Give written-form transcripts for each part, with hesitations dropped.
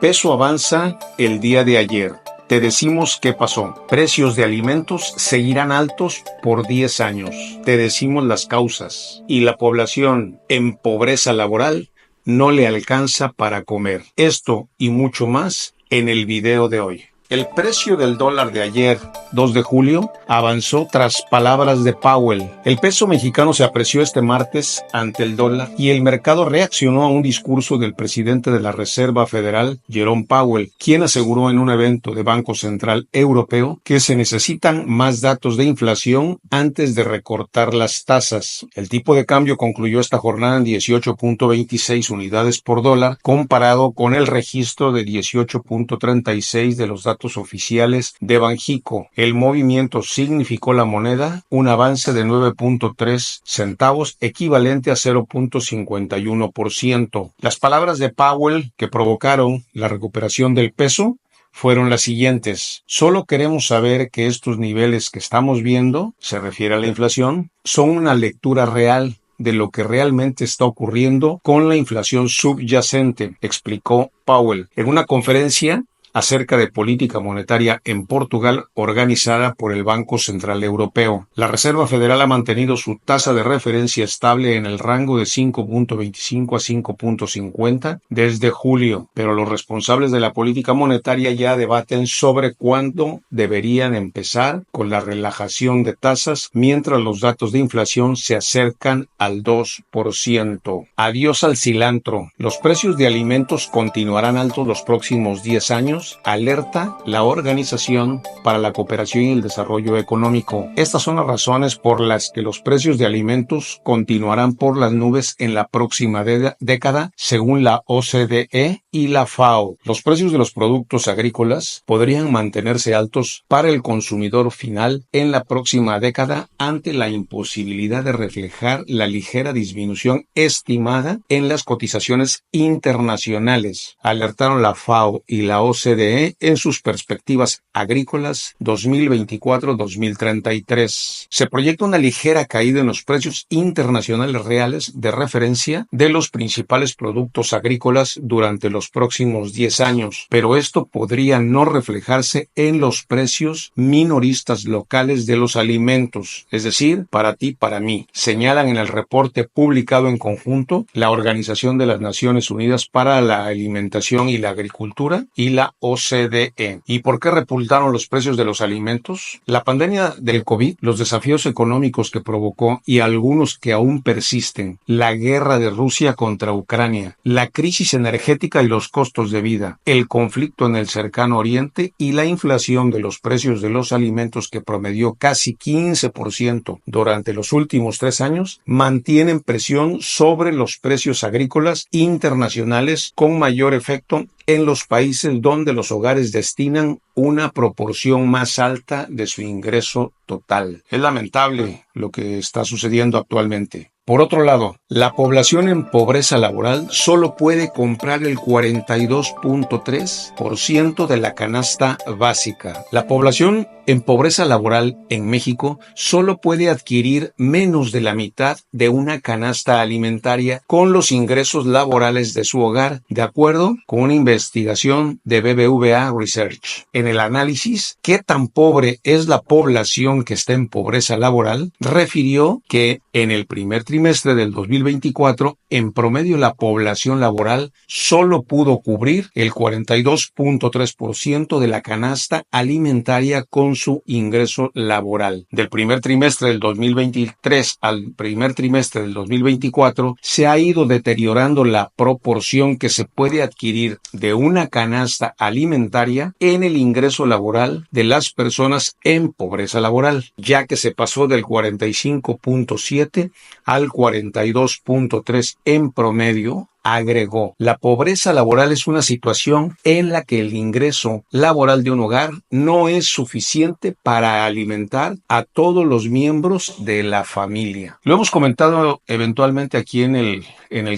Peso avanza el día de ayer. Te decimos qué pasó. Precios de alimentos seguirán altos por 10 años. Te decimos las causas. Y la población en pobreza laboral no le alcanza para comer. Esto y mucho más en el video de hoy. El precio del dólar de ayer, 2 de julio, avanzó tras palabras de Powell. El peso mexicano se apreció este martes ante el dólar y el mercado reaccionó a un discurso del presidente de la Reserva Federal, Jerome Powell, quien aseguró en un evento de Banco Central Europeo que se necesitan más datos de inflación antes de recortar las tasas. El tipo de cambio concluyó esta jornada en 18.26 unidades por dólar, comparado con el registro de 18.36 de los datos oficiales de Banxico. El movimiento significó la moneda un avance de 9.3 centavos, equivalente a 0.51%. Las palabras de Powell que provocaron la recuperación del peso fueron las siguientes: solo queremos saber que estos niveles que estamos viendo, se refiere a la inflación, son una lectura real de lo que realmente está ocurriendo con la inflación subyacente, explicó Powell en una conferencia acerca de política monetaria en Portugal organizada por el Banco Central Europeo. La Reserva Federal ha mantenido su tasa de referencia estable en el rango de 5.25 a 5.50 desde julio, pero los responsables de la política monetaria ya debaten sobre cuándo deberían empezar con la relajación de tasas mientras los datos de inflación se acercan al 2%. Adiós al cilantro. Los precios de alimentos continuarán altos los próximos 10 años, alerta la Organización para la Cooperación y el Desarrollo Económico. Estas son las razones por las que los precios de alimentos continuarán por las nubes en la próxima década, según la OCDE y la FAO. Los precios de los productos agrícolas podrían mantenerse altos para el consumidor final en la próxima década ante la imposibilidad de reflejar la ligera disminución estimada en las cotizaciones internacionales, alertaron la FAO y la OCDE en sus perspectivas agrícolas 2024-2033. Se proyecta una ligera caída en los precios internacionales reales de referencia de los principales productos agrícolas durante los próximos 10 años, pero esto podría no reflejarse en los precios minoristas locales de los alimentos, es decir, para ti, para mí, señalan en el reporte publicado en conjunto la Organización de las Naciones Unidas para la Alimentación y la Agricultura y la OCDE. ¿Y por qué repuntaron los precios de los alimentos? La pandemia del COVID, los desafíos económicos que provocó y algunos que aún persisten, la guerra de Rusia contra Ucrania, la crisis energética y los costos de vida, el conflicto en el Cercano Oriente y la inflación de los precios de los alimentos que promedió casi 15% durante los últimos 3 años, mantienen presión sobre los precios agrícolas internacionales con mayor efecto en los países donde los hogares destinan una proporción más alta de su ingreso total. Es lamentable lo que está sucediendo actualmente. Por otro lado, la población en pobreza laboral solo puede comprar el 42.3% de la canasta básica. La población en pobreza laboral en México solo puede adquirir menos de la mitad de una canasta alimentaria con los ingresos laborales de su hogar, de acuerdo con una investigación de BBVA Research. En el análisis ¿Qué tan pobre es la población que está en pobreza laboral?, refirió que en el primer trimestre del 2024, en promedio la población laboral solo pudo cubrir el 42.3% de la canasta alimentaria con su ingreso laboral. Del primer trimestre del 2023 al primer trimestre del 2024, se ha ido deteriorando la proporción que se puede adquirir de una canasta alimentaria en el ingreso laboral de las personas en pobreza laboral, ya que se pasó del 45.7 al 42.3 en promedio. Agregó, la pobreza laboral es una situación en la que el ingreso laboral de un hogar no es suficiente para alimentar a todos los miembros de la familia. Lo hemos comentado eventualmente aquí en el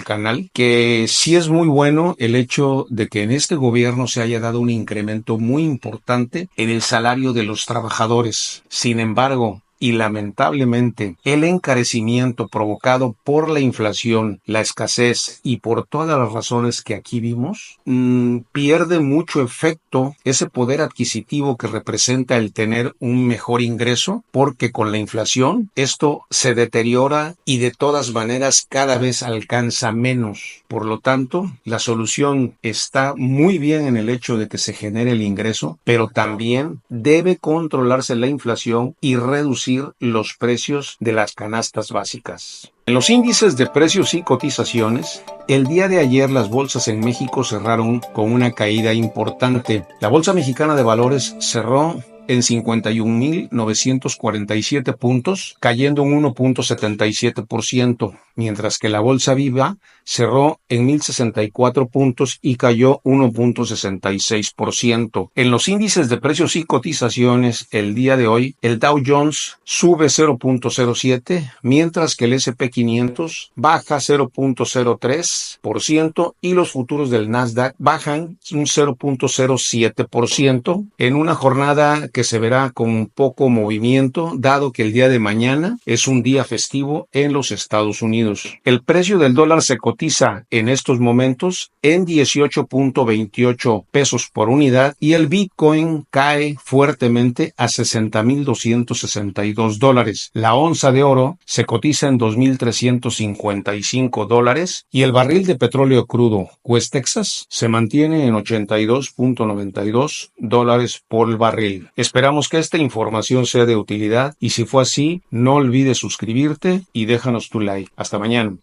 canal, que sí es muy bueno el hecho de que en este gobierno se haya dado un incremento muy importante en el salario de los trabajadores. Sin embargo, y lamentablemente el encarecimiento provocado por la inflación, la escasez y por todas las razones que aquí vimos, pierde mucho efecto ese poder adquisitivo que representa el tener un mejor ingreso, porque con la inflación esto se deteriora y de todas maneras cada vez alcanza menos. Por lo tanto, la solución está muy bien en el hecho de que se genere el ingreso, pero también debe controlarse la inflación y reducir los precios de las canastas básicas. En los índices de precios y cotizaciones, el día de ayer las bolsas en México cerraron con una caída importante. La Bolsa Mexicana de Valores cerró en 51,947 puntos, cayendo un 1,77%, mientras que la Bolsa Viva cerró en 1,064 puntos y cayó 1,66%. En los índices de precios y cotizaciones, el día de hoy, el Dow Jones sube 0,07, mientras que el S&P 500 baja 0,03% y los futuros del Nasdaq bajan un 0,07% en una jornada que se verá con poco movimiento, dado que el día de mañana es un día festivo en los Estados Unidos. El precio del dólar se cotiza en estos momentos en 18,28 pesos por unidad y el Bitcoin cae fuertemente a $60,262. La onza de oro se cotiza en $2,355 y el barril de petróleo crudo West Texas se mantiene en $82,92 por barril. Esperamos que esta información sea de utilidad y si fue así, no olvides suscribirte y déjanos tu like. Hasta mañana.